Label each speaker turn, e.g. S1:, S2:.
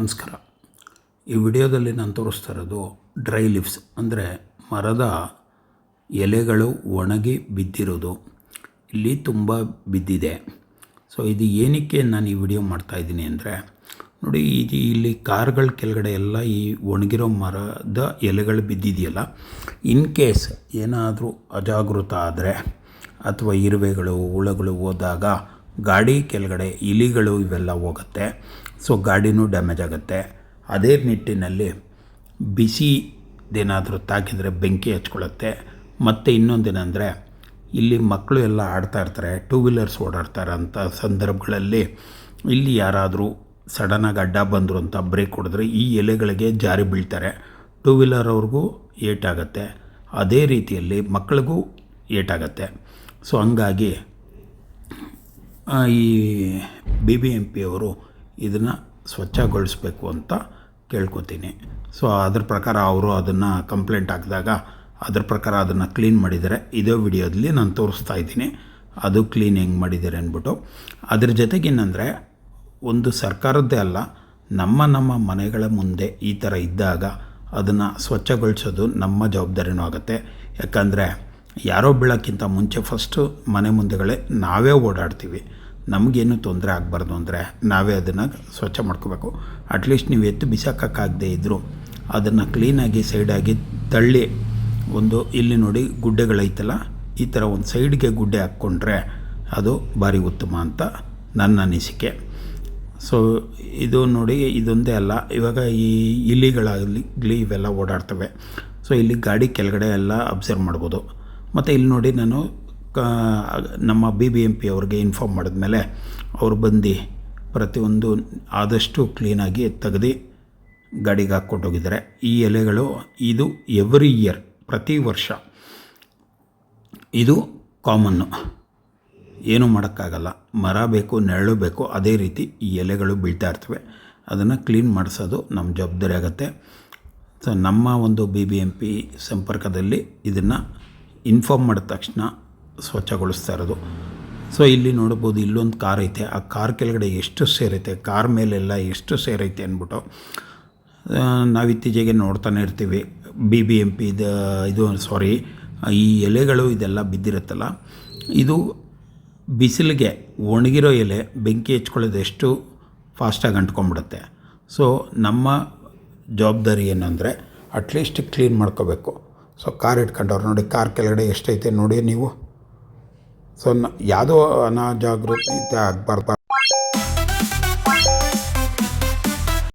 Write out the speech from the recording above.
S1: ನಮಸ್ಕಾರ. ಈ ವಿಡಿಯೋದಲ್ಲಿ ನಾನು ತೋರಿಸ್ತಾ ಇರೋದು ಡ್ರೈ ಲೀವ್ಸ್ ಅಂದರೆ ಮರದ ಎಲೆಗಳು ಒಣಗಿ ಬಿದ್ದಿರೋದು. ಇಲ್ಲಿ ತುಂಬ ಬಿದ್ದಿದೆ. ಸೊ ಇದು ಏನಕ್ಕೆ ನಾನು ಈ ವಿಡಿಯೋ ಮಾಡ್ತಾಯಿದ್ದೀನಿ ಅಂದರೆ, ನೋಡಿ ಇಲ್ಲಿ ಕಾರ್ಗಳ ಕೆಳಗಡೆ ಎಲ್ಲ ಈ ಒಣಗಿರೋ ಮರದ ಎಲೆಗಳು ಬಿದ್ದಿದೆಯಲ್ಲ, ಇನ್ ಕೇಸ್ ಏನಾದರೂ ಅಜಾಗೃತ ಆದರೆ ಅಥವಾ ಇರುವೆಗಳು ಹುಳುಗಳು ಹೋದಾಗ ಗಾಡಿ ಕೆಳಗಡೆ ಇಲಿಗಳು ಇವೆಲ್ಲ ಹೋಗುತ್ತೆ. ಸೊ ಗಾಡಿನೂ ಡ್ಯಾಮೇಜ್ ಆಗುತ್ತೆ. ಅದೇ ನಿಟ್ಟಿನಲ್ಲಿ ಬಿಸಿದೇನಾದರೂ ತಾಕಿದರೆ ಬೆಂಕಿ ಹಚ್ಕೊಳ್ಳುತ್ತೆ. ಮತ್ತು ಇನ್ನೊಂದೇನೆಂದರೆ, ಇಲ್ಲಿ ಮಕ್ಕಳು ಎಲ್ಲ ಆಡ್ತಾಯಿರ್ತಾರೆ, ಟೂ ವೀಲರ್ಸ್ ಓಡಾಡ್ತಾರಂಥ ಸಂದರ್ಭಗಳಲ್ಲಿ ಇಲ್ಲಿ ಯಾರಾದರೂ ಸಡನ್ನಾಗಿ ಅಡ್ಡ ಬಂದರು ಅಂತ ಬ್ರೇಕ್ ಹೊಡೆದ್ರೆ ಈ ಎಲೆಗಳಿಗೆ ಜಾರಿ ಬೀಳ್ತಾರೆ. ಟೂ ವೀಲರ್ ಅವ್ರಿಗೂ ಏಟಾಗುತ್ತೆ. ಅದೇ ರೀತಿಯಲ್ಲಿ ಮಕ್ಕಳಿಗೂ ಏಟಾಗುತ್ತೆ. ಸೊ ಹಂಗಾಗಿ ಈ BBMP ಅವರು ಇದನ್ನು ಸ್ವಚ್ಛಗೊಳಿಸ್ಬೇಕು ಅಂತ ಕೇಳ್ಕೊತೀನಿ. ಸೊ ಅದ್ರ ಪ್ರಕಾರ ಅವರು ಅದನ್ನು ಕಂಪ್ಲೇಂಟ್ ಹಾಕಿದಾಗ ಅದ್ರ ಪ್ರಕಾರ ಅದನ್ನು ಕ್ಲೀನ್ ಮಾಡಿದ್ದಾರೆ. ಇದೇ ವಿಡಿಯೋದಲ್ಲಿ ನಾನು ತೋರಿಸ್ತಾ ಇದ್ದೀನಿ ಅದು ಕ್ಲೀನ್ ಹೆಂಗೆ ಮಾಡಿದ್ದಾರೆ ಅಂದ್ಬಿಟ್ಟು. ಅದ್ರ ಜೊತೆಗೇನೆಂದರೆ, ಒಂದು ಸರ್ಕಾರದ್ದೇ ಅಲ್ಲ, ನಮ್ಮ ಮನೆಗಳ ಮುಂದೆ ಈ ಥರ ಇದ್ದಾಗ ಅದನ್ನು ಸ್ವಚ್ಛಗೊಳಿಸೋದು ನಮ್ಮ ಜವಾಬ್ದಾರಿನೂ ಆಗುತ್ತೆ. ಯಾಕಂದರೆ ಯಾರೋ ಬೀಳೋಕ್ಕಿಂತ ಮುಂಚೆ ಫಸ್ಟು ಮನೆ ಮುಂದೆಗಳೇ ನಾವೇ ಓಡಾಡ್ತೀವಿ. ನಮಗೇನು ತೊಂದರೆ ಆಗಬಾರ್ದು ಅಂದರೆ ನಾವೇ ಅದನ್ನು ಸ್ವಚ್ಛ ಮಾಡ್ಕೋಬೇಕು. ಅಟ್ಲೀಸ್ಟ್ ನೀವು ಎತ್ತು ಬಿಸಾಕೋಕ್ಕಾಗದೇ ಇದ್ದರೂ ಅದನ್ನು ಕ್ಲೀನಾಗಿ ಸೈಡಾಗಿ ತಳ್ಳಿ, ಒಂದು ಇಲ್ಲಿ ನೋಡಿ ಗುಡ್ಡೆಗಳೈತಲ್ಲ, ಈ ಥರ ಒಂದು ಸೈಡ್ಗೆ ಗುಡ್ಡೆ ಹಾಕ್ಕೊಂಡ್ರೆ ಅದು ಭಾರಿ ಉತ್ತಮ ಅಂತ ನನ್ನ ಅನಿಸಿಕೆ. ಸೊ ಇದು ನೋಡಿ, ಇದೊಂದೇ ಅಲ್ಲ, ಇವಾಗ ಈ ಇಲಿಗಳಾಗಲಿ ಇವೆಲ್ಲ ಓಡಾಡ್ತವೆ. ಸೊ ಇಲ್ಲಿ ಗಾಡಿ ಕೆಳಗಡೆ ಎಲ್ಲ ಅಬ್ಸರ್ವ್ ಮಾಡ್ಬೋದು. ಮತ್ತು ಇಲ್ಲಿ ನೋಡಿ, ನಾನು ನಮ್ಮ BBMP ಅವ್ರಿಗೆ ಇನ್ಫಾರ್ಮ್ ಮಾಡಿದ್ಮೇಲೆ ಅವರು ಬಂದು ಪ್ರತಿಯೊಂದು ಆದಷ್ಟು ಕ್ಲೀನಾಗಿ ತೆಗೆದು ಗಾಡಿಗೆ ಹಾಕ್ಕೊಂಡೋಗಿದ್ದಾರೆ. ಈ ಎಲೆಗಳು ಇದು ಎವ್ರಿ ಇಯರ್, ಪ್ರತಿ ವರ್ಷ ಇದು ಕಾಮನ್ನು, ಏನೂ ಮಾಡೋಕ್ಕಾಗಲ್ಲ. ಮರ ಬೇಕು, ನೆರಳು ಬೇಕು, ಅದೇ ರೀತಿ ಈ ಎಲೆಗಳು ಬೀಳ್ತಾ ಇರ್ತವೆ. ಅದನ್ನು ಕ್ಲೀನ್ ಮಾಡಿಸೋದು ನಮ್ಮ ಜವಾಬ್ದಾರಿ ಆಗುತ್ತೆ. ಸೊ ನಮ್ಮ ಒಂದು BBMP ಸಂಪರ್ಕದಲ್ಲಿ ಇದನ್ನು ಇನ್ಫಾರ್ಮ್ ಮಾಡಿದ ತಕ್ಷಣ ಸ್ವಚ್ಛಗೊಳಿಸ್ತಾ ಇರೋದು. ಸೊ ಇಲ್ಲಿ ನೋಡ್ಬೋದು, ಇಲ್ಲೊಂದು ಕಾರ್ ಐತೆ. ಆ ಕಾರ್ ಕೆಳಗಡೆ ಎಷ್ಟು ಸೇರೈತೆ, ಕಾರ್ ಮೇಲೆಲ್ಲ ಎಷ್ಟು ಸೇರೈತೆ ಅಂದ್ಬಿಟ್ಟು ನಾವು ಇತ್ತೀಚೆಗೆ ನೋಡ್ತಾನೆ ಇರ್ತೀವಿ. BBMP ಈ ಎಲೆಗಳು ಇದೆಲ್ಲ ಬಿದ್ದಿರುತ್ತಲ್ಲ, ಇದು ಬಿಸಿಲಿಗೆ ಒಣಗಿರೋ ಎಲೆ ಬೆಂಕಿ ಹಚ್ಕೊಳ್ಳೋದು ಎಷ್ಟು ಫಾಸ್ಟಾಗಿ ಅಂಟ್ಕೊಂಡ್ಬಿಡುತ್ತೆ. ಸೊ ನಮ್ಮ ಜವಾಬ್ದಾರಿ ಏನಂದರೆ ಅಟ್ಲೀಸ್ಟ್ ಕ್ಲೀನ್ ಮಾಡ್ಕೋಬೇಕು. ಸೊ ಕಾರ್ ಇಟ್ಕೊಂಡವ್ರು ನೋಡಿ, ಕಾರ್ ಕೆಳಗಡೆ ಎಷ್ಟೈತೆ ನೋಡಿ ನೀವು. ಸೊ ಯಾವುದೋ ಅನಾಜಾಗೃತಿ ಆಗಬಾರ್ದು.